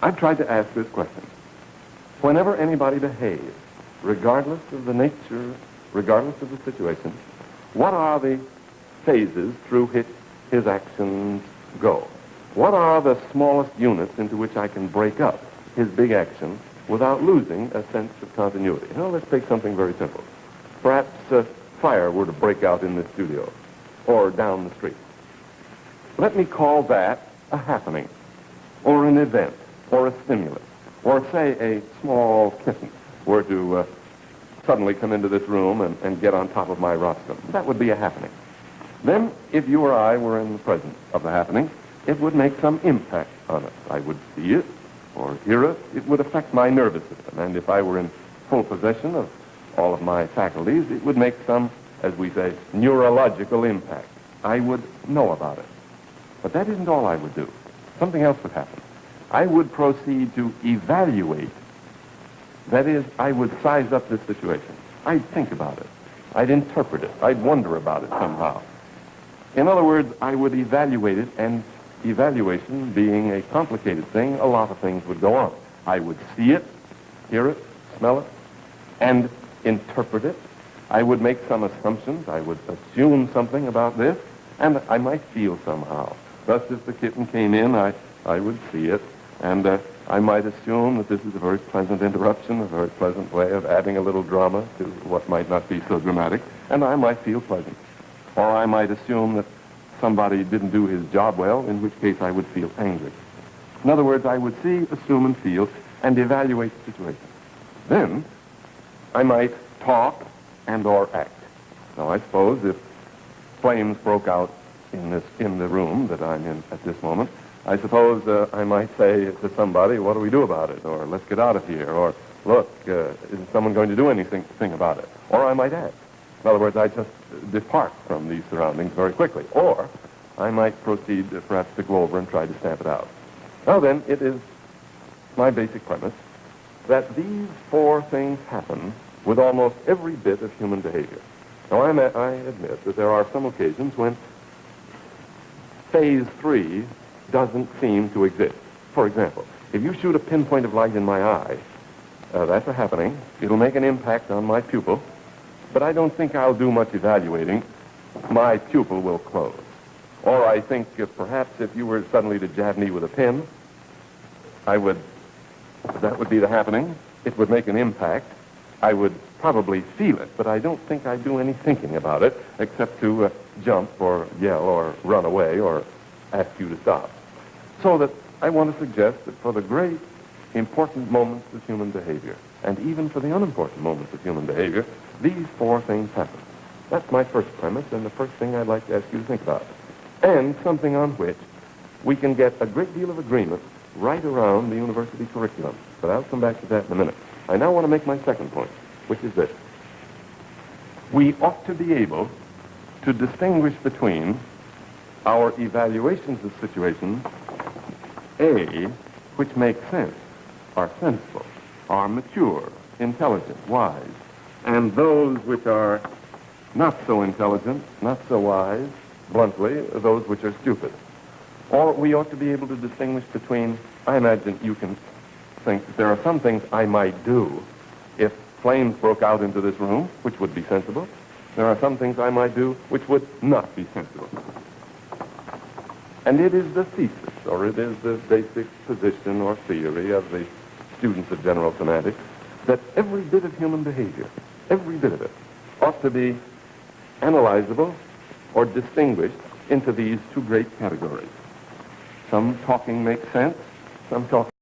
I've tried to ask this question. Whenever anybody behaves, regardless of the nature, regardless of the situation, what are the phases through which his actions go? What are the smallest units into which I can break up his big action without losing a sense of continuity? Now, let's take something very simple. Perhaps a fire were to break out in this studio or down the street. Let me call that a happening or an event or a stimulus. Or say a small kitten were to suddenly come into this room and get on top of my rostrum. That would be a happening. Then, if you or I were in the presence of the happening, it would make some impact on us. I would see it or hear it. It would affect my nervous system. And if I were in full possession of all of my faculties, it would make some, as we say, neurological impact. I would know about it. But that isn't all I would do. Something else would happen. I would proceed to evaluate. That is, I would size up this situation. I'd think about it. I'd interpret it. I'd wonder about it somehow. In other words, I would evaluate it, and evaluation being a complicated thing, a lot of things would go on. I would see it, hear it, smell it, and interpret it. I would make some assumptions. I would assume something about this, and I might feel somehow. Thus, if the kitten came in, I would see it, and I might assume that this is a very pleasant interruption, a very pleasant way of adding a little drama to what might not be so dramatic, and I might feel pleasant. Or I might assume that somebody didn't do his job well, in which case I would feel angry. In other words, I would see, assume, and feel, and evaluate the situation. Then, I might talk and or act. Now, I suppose if flames broke out in the room that I'm in at this moment, I suppose I might say to somebody, what do we do about it? Or let's get out of here. Or look, isn't someone going to do anything about it? Or I might act. In other words, I just depart from these surroundings very quickly. Or I might proceed perhaps to go over and try to stamp it out. Now then, it is my basic premise that these four things happen with almost every bit of human behavior. Now, I admit that there are some occasions when phase 3 doesn't seem to exist. For example, if you shoot a pinpoint of light in my eye, that's a happening. It'll make an impact on my pupil, but I don't think I'll do much evaluating. My pupil will close. Or I think perhaps if you were suddenly to jab me with a pin, that would be the happening. It would make an impact. I would probably feel it, but I don't think I'd do any thinking about it except to jump or yell or run away or ask you to stop. So that I want to suggest that for the great important moments of human behavior, and even for the unimportant moments of human behavior, these four things happen. That's my first premise, and the first thing I'd like to ask you to think about. And something on which we can get a great deal of agreement right around the university curriculum. But I'll come back to that in a minute. I now want to make my second point, which is this. We ought to be able to distinguish between our evaluations of situations, A, which make sense, are sensible, are mature, intelligent, wise, and those which are not so intelligent, not so wise, bluntly, those which are stupid. Or we ought to be able to distinguish between, I imagine you can think that there are some things I might do if flames broke out into this room, which would be sensible. There are some things I might do which would not be sensible. And it is the thesis, or it is the basic position or theory of the students of general semantics, that every bit of human behavior, every bit of it, ought to be analyzable or distinguished into these two great categories. Some talking makes sense, some talking